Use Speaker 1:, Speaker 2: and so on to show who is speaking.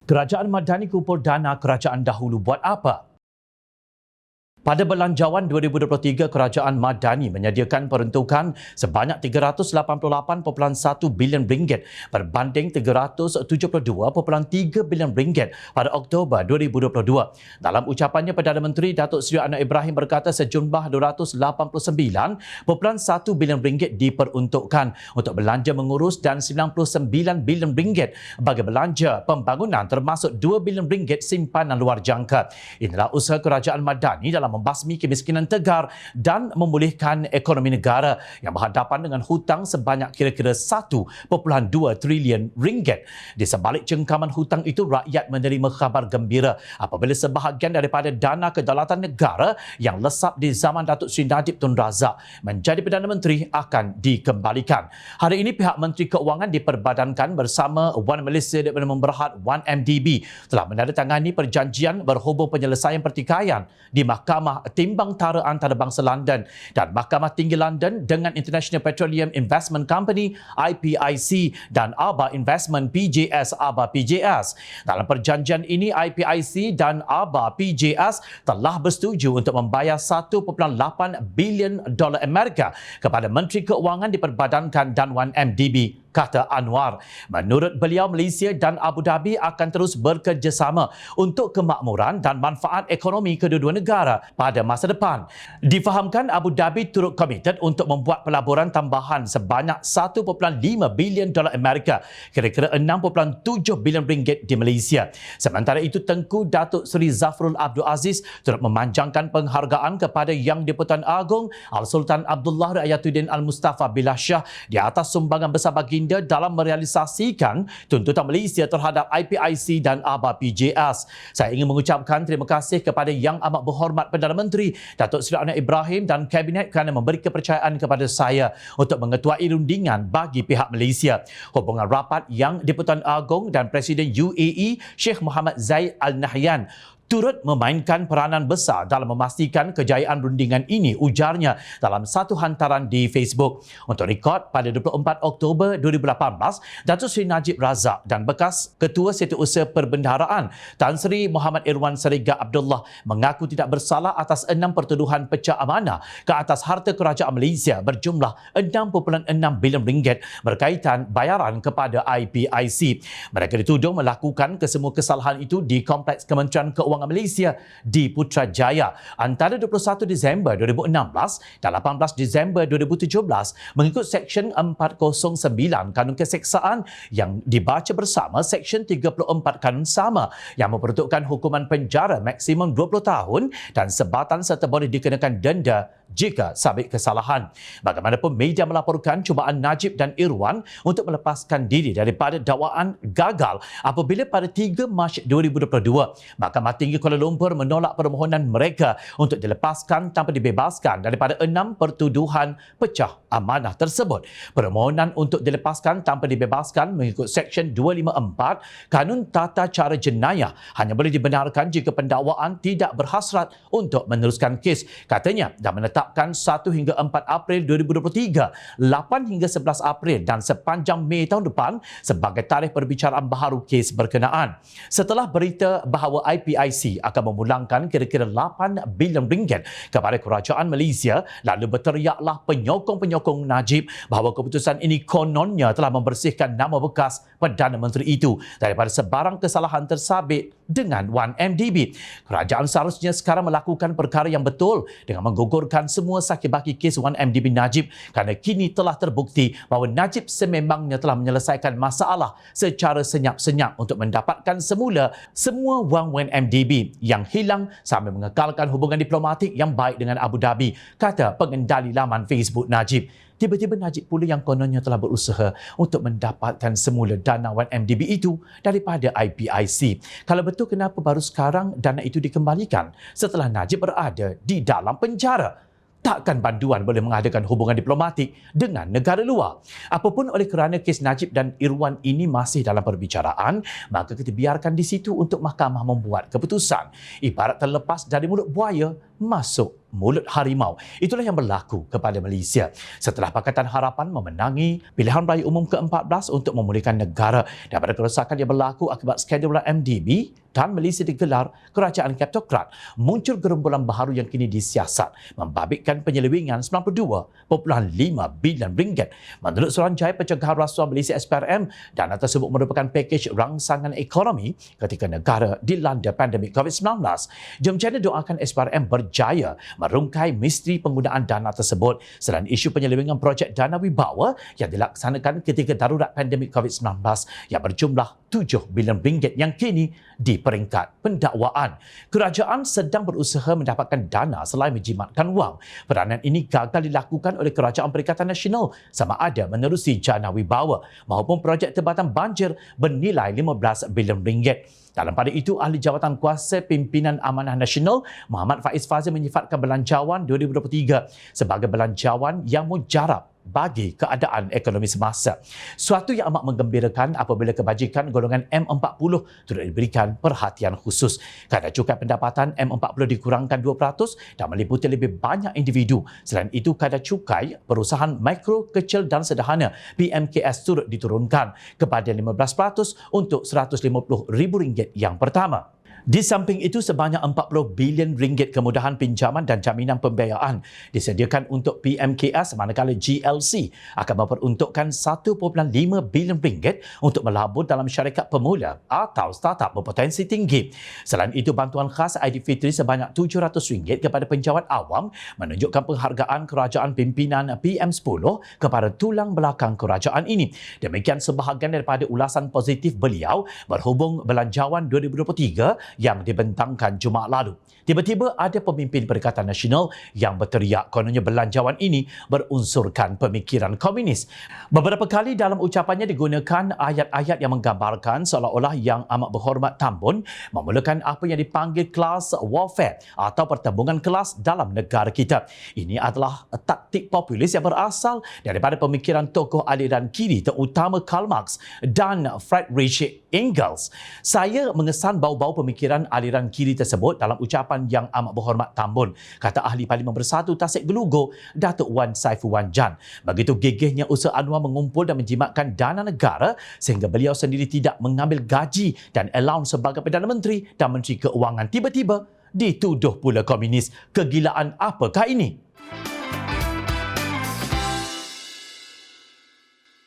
Speaker 1: Kerajaan Madani kumpul dana kerajaan dahulu buat apa? Pada Belanjawan 2023, Kerajaan Madani menyediakan peruntukan sebanyak RM388.1 bilion berbanding RM372.3 bilion pada Oktober 2022. Dalam ucapannya, Perdana Menteri Datuk Seri Anwar Ibrahim berkata sejumlah RM289.1 bilion diperuntukkan untuk belanja mengurus dan RM99 bilion bagi belanja pembangunan termasuk RM2 bilion simpanan luar jangka. Inilah usaha Kerajaan Madani dalam membasmi kemiskinan tegar dan memulihkan ekonomi negara yang berhadapan dengan hutang sebanyak kira-kira RM1.2 trilion. Di sebalik cengkaman hutang itu, rakyat menerima khabar gembira apabila sebahagian daripada dana kedaulatan negara yang lesap di zaman Datuk Seri Najib Tun Razak menjadi Perdana Menteri akan dikembalikan. Hari ini pihak Menteri Keuangan diperbadankan bersama Wan Malaysia Development Berhad 1MDB telah menandatangani perjanjian berhubung penyelesaian pertikaian di Mahkamah Timbang Tara Antarabangsa London dan Mahkamah Tinggi London dengan International Petroleum Investment Company IPIC dan ABA Investment PJS ABA PJS. Dalam perjanjian ini, IPIC dan ABA PJS telah bersetuju untuk membayar $1.8 bilion Amerika kepada Menteri Keuangan diperbadankan dan 1MDB, kata Anwar. Menurut beliau, Malaysia dan Abu Dhabi akan terus bekerjasama untuk kemakmuran dan manfaat ekonomi kedua-dua negara pada masa depan. Difahamkan Abu Dhabi turut komited untuk membuat pelaburan tambahan sebanyak $1.5 bilion Amerika, kira-kira RM6.7 bilion di Malaysia. Sementara itu, Tengku Datuk Seri Zafrul Abdul Aziz turut memanjangkan penghargaan kepada Yang di-Pertuan Agong Al-Sultan Abdullah Riayatuddin Al-Mustafa Billah Shah di atas sumbangan besar baginda dalam merealisasikan tuntutan Malaysia terhadap IPIC dan ABA PJS. Saya ingin mengucapkan terima kasih kepada Yang Amat Berhormat Perdana Menteri Datuk Seri Anwar Ibrahim dan Kabinet kerana memberi kepercayaan kepada saya untuk mengetuai rundingan bagi pihak Malaysia. Hubungan rapat Yang di-Pertuan Agong dan Presiden UAE Sheikh Mohammed Zayed Al Nahyan turut memainkan peranan besar dalam memastikan kejayaan rundingan ini, ujarnya dalam satu hantaran di Facebook. Untuk rekod, pada 24 Oktober 2018, Datuk Seri Najib Razak dan bekas Ketua Setiausaha Perbendaharaan Tan Sri Muhammad Irwan Seriga Abdullah mengaku tidak bersalah atas 6 pertuduhan pecah amanah ke atas harta kerajaan Malaysia berjumlah RM6.6 bilion berkaitan bayaran kepada IPIC. Mereka dituduh melakukan kesemua kesalahan itu di Kompleks Kementerian Keuangan Malaysia di Putrajaya antara 21 Disember 2016 dan 18 Disember 2017 mengikut Seksyen 409 Kanun Keseksaan yang dibaca bersama Seksyen 34 Kanun Sama yang memperuntukkan hukuman penjara maksimum 20 tahun dan sebatan serta boleh dikenakan denda jika sabit kesalahan. Bagaimanapun, media melaporkan cubaan Najib dan Irwan untuk melepaskan diri daripada dakwaan gagal apabila pada 3 Mac 2022 Mahkamah Tinggi Kuala Lumpur menolak permohonan mereka untuk dilepaskan tanpa dibebaskan daripada 6 pertuduhan pecah amanah tersebut. Permohonan untuk dilepaskan tanpa dibebaskan mengikut Seksyen 254 Kanun Tata Cara Jenayah hanya boleh dibenarkan jika pendakwaan tidak berhasrat untuk meneruskan kes. Katanya dah menetapkan 1 hingga 4 April 2023, 8 hingga 11 April dan sepanjang Mei tahun depan sebagai tarikh perbicaraan baharu kes berkenaan. Setelah berita bahawa IPIC akan memulangkan kira-kira RM8 bilion kepada kerajaan Malaysia, lalu berteriaklah penyokong-penyokong Najib bahawa keputusan ini kononnya telah membersihkan nama bekas Perdana Menteri itu daripada sebarang kesalahan tersabit dengan 1MDB. Kerajaan seharusnya sekarang melakukan perkara yang betul dengan menggugurkan semua sakit-baki kes 1MDB Najib kerana kini telah terbukti bahawa Najib sememangnya telah menyelesaikan masalah secara senyap-senyap untuk mendapatkan semula semua wang 1MDB yang hilang sambil mengekalkan hubungan diplomatik yang baik dengan Abu Dhabi, kata pengendali laman Facebook Najib. Tiba-tiba Najib pula yang kononnya telah berusaha untuk mendapatkan semula dana 1MDB itu daripada IPIC. Kalau betul, kenapa baru sekarang dana itu dikembalikan setelah Najib berada di dalam penjara? Takkan banduan boleh mengadakan hubungan diplomatik dengan negara luar? Apapun, oleh kerana kes Najib dan Irwan ini masih dalam perbicaraan, maka kita biarkan di situ untuk mahkamah membuat keputusan. Ibarat terlepas dari mulut buaya masuk mulut harimau. Itulah yang berlaku kepada Malaysia setelah Pakatan Harapan memenangi pilihan raya umum ke-14 untuk memulihkan negara daripada kerosakan yang berlaku akibat skandal MDB dan Malaysia digelar kerajaan kleptokrat. Muncul gerombolan baharu yang kini disiasat membabitkan penyelewengan RM92.5 bilion. Menurut Suruhanjaya Pencegahan Rasuah Malaysia SPRM, dana tersebut merupakan pakej rangsangan ekonomi ketika negara dilanda pandemik COVID-19. Jom channel doakan SPRM berjaya merungkai misteri penggunaan dana tersebut selain isu penyelewengan projek dana wibawa yang dilaksanakan ketika darurat pandemik COVID-19 yang berjumlah RM7 bilion yang kini di peringkat pendakwaan. Kerajaan sedang berusaha mendapatkan dana selain menjimatkan wang. Peranan ini gagal dilakukan oleh Kerajaan Perikatan Nasional sama ada menerusi jana wibawa maupun projek tempatan banjir bernilai RM15 bilion. Dalam pada itu, Ahli Jawatan Kuasa Pimpinan Amanah Nasional Muhammad Faiz Fazil menyifatkan Belanjawan 2023 sebagai belanjawan yang mujarab bagi keadaan ekonomi semasa. Suatu yang amat menggembirakan apabila kebajikan golongan M40 turut diberikan perhatian khusus. Kadar cukai pendapatan M40 dikurangkan 2% dan meliputi lebih banyak individu. Selain itu, kadar cukai perusahaan mikro, kecil dan sederhana PMKS turut diturunkan kepada 15% untuk RM150,000 yang pertama. Di samping itu, sebanyak RM40 bilion kemudahan pinjaman dan jaminan pembiayaan disediakan untuk PMKS, manakala GLC akan memperuntukkan RM1.5 bilion untuk melabur dalam syarikat pemula atau startup berpotensi tinggi. Selain itu, bantuan khas Aidilfitri sebanyak RM700 kepada penjawat awam menunjukkan penghargaan kerajaan pimpinan PM10 kepada tulang belakang kerajaan ini. Demikian sebahagian daripada ulasan positif beliau berhubung Belanjawan 2023 yang dibentangkan Jumaat lalu. Tiba-tiba ada pemimpin Perikatan Nasional yang berteriak kononnya belanjawan ini berunsurkan pemikiran komunis. Beberapa kali dalam ucapannya digunakan ayat-ayat yang menggambarkan seolah-olah Yang Amat Berhormat Tambun memulakan apa yang dipanggil class warfare atau pertembungan kelas dalam negara kita. Ini adalah taktik populis yang berasal daripada pemikiran tokoh aliran kiri terutama Karl Marx dan Friedrich Engels. Saya mengesan bau-bau pemikiran aliran kiri tersebut dalam ucapan Yang Amat Berhormat Tambun, kata Ahli Parlimen Bersatu Tasik Gelugur, Datuk Wan Saiful Wan Jan. Begitu gigihnya usaha Anwar mengumpul dan menjimatkan dana negara sehingga beliau sendiri tidak mengambil gaji dan allowance sebagai Perdana Menteri dan Menteri Keuangan. Tiba-tiba dituduh pula komunis. Kegilaan apakah ini?